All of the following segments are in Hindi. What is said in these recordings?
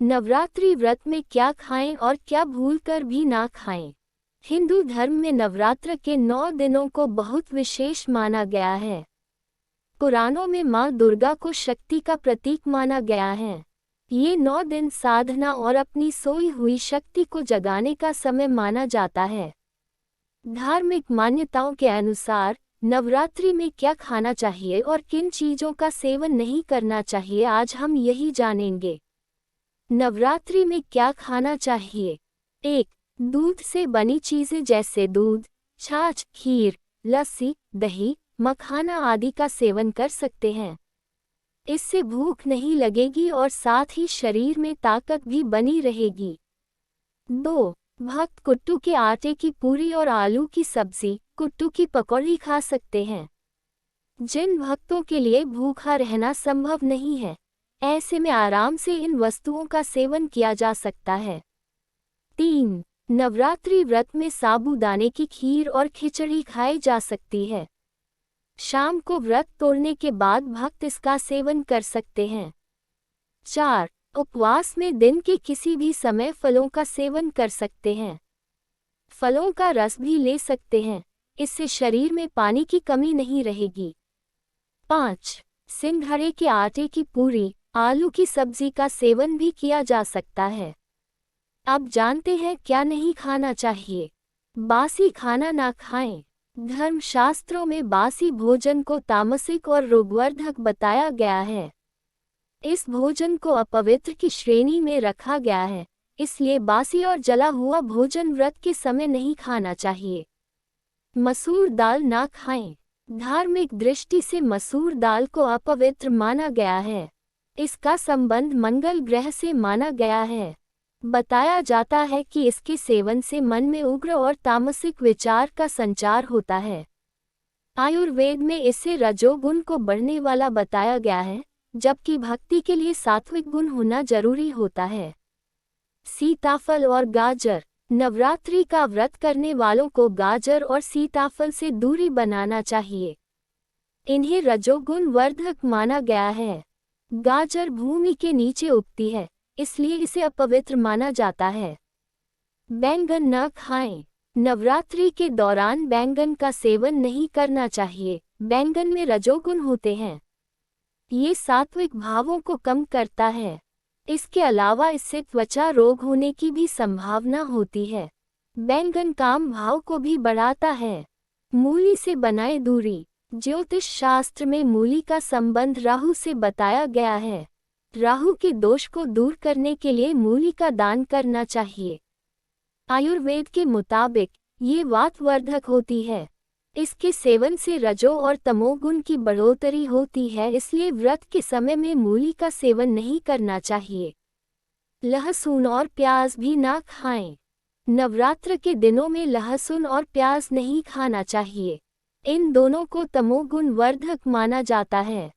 नवरात्रि व्रत में क्या खाएं और क्या भूलकर भी ना खाएं। हिंदू धर्म में नवरात्र के 9 दिनों को बहुत विशेष माना गया है। पुराणों में मां दुर्गा को शक्ति का प्रतीक माना गया है। ये 9 दिन साधना और अपनी सोई हुई शक्ति को जगाने का समय माना जाता है। धार्मिक मान्यताओं के अनुसार नवरात्रि में क्या खाना चाहिए और किन चीजों का सेवन नहीं करना चाहिए, आज हम यही जानेंगे। नवरात्रि में क्या खाना चाहिए। 1. दूध से बनी चीजें जैसे दूध, छाछ, खीर, लस्सी, दही, मखाना आदि का सेवन कर सकते हैं। इससे भूख नहीं लगेगी और साथ ही शरीर में ताकत भी बनी रहेगी। 2. भक्त कुट्टू के आटे की पूरी और आलू की सब्जी, कुट्टू की पकौड़ी खा सकते हैं। जिन भक्तों के लिए भूखा रहना संभव नहीं है, ऐसे में आराम से इन वस्तुओं का सेवन किया जा सकता है। 3. नवरात्रि व्रत में साबूदाने की खीर और खिचड़ी खाई जा सकती है। शाम को व्रत तोड़ने के बाद भक्त इसका सेवन कर सकते हैं। 4. उपवास में दिन के किसी भी समय फलों का सेवन कर सकते हैं। फलों का रस भी ले सकते हैं, इससे शरीर में पानी की कमी नहीं रहेगी। 5. सिंघाड़े के आटे की पूरी, आलू की सब्जी का सेवन भी किया जा सकता है। अब जानते हैं क्या नहीं खाना चाहिए। बासी खाना ना खाएं। धर्मशास्त्रों में बासी भोजन को तामसिक और रोगवर्धक बताया गया है। इस भोजन को अपवित्र की श्रेणी में रखा गया है, इसलिए बासी और जला हुआ भोजन व्रत के समय नहीं खाना चाहिए। मसूर दाल ना खाएं। धार्मिक दृष्टि से मसूर दाल को अपवित्र माना गया है। इसका संबंध मंगल ग्रह से माना गया है। बताया जाता है कि इसके सेवन से मन में उग्र और तामसिक विचार का संचार होता है। आयुर्वेद में इसे रजोगुण को बढ़ने वाला बताया गया है, जबकि भक्ति के लिए सात्विक गुण होना जरूरी होता है। सीताफल और गाजर। नवरात्रि का व्रत करने वालों को गाजर और सीताफल से दूरी बनाना चाहिए। इन्हें रजोगुण वर्धक माना गया है। गाजर भूमि के नीचे उगती है, इसलिए इसे अपवित्र माना जाता है। बैंगन न खाएं। नवरात्रि के दौरान बैंगन का सेवन नहीं करना चाहिए। बैंगन में रजोगुण होते हैं। ये सात्विक भावों को कम करता है। इसके अलावा इससे त्वचा रोग होने की भी संभावना होती है। बैंगन काम भाव को भी बढ़ाता है। मूली से बनाए दूरी। ज्योतिष शास्त्र में मूली का संबंध राहु से बताया गया है। राहु के दोष को दूर करने के लिए मूली का दान करना चाहिए। आयुर्वेद के मुताबिक ये वातवर्धक होती है। इसके सेवन से रजो और तमोगुण की बढ़ोतरी होती है, इसलिए व्रत के समय में मूली का सेवन नहीं करना चाहिए। लहसुन और प्याज भी ना खाएं। नवरात्र के दिनों में लहसुन और प्याज नहीं खाना चाहिए। इन दोनों को तमोगुण वर्धक माना जाता है।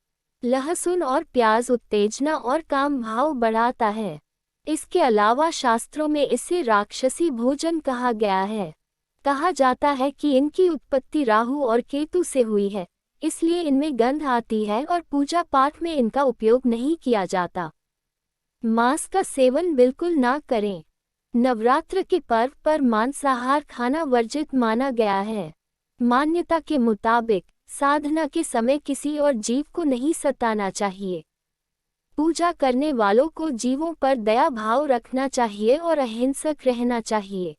लहसुन और प्याज उत्तेजना और काम भाव बढ़ाता है। इसके अलावा शास्त्रों में इसे राक्षसी भोजन कहा गया है। कहा जाता है कि इनकी उत्पत्ति राहु और केतु से हुई है, इसलिए इनमें गंध आती है और पूजा पाठ में इनका उपयोग नहीं किया जाता। मांस का सेवन बिल्कुल ना करें। नवरात्र के पर्व पर मांसाहार खाना वर्जित माना गया है। मान्यता के मुताबिक साधना के समय किसी और जीव को नहीं सताना चाहिए। पूजा करने वालों को जीवों पर दया भाव रखना चाहिए और अहिंसक रहना चाहिए।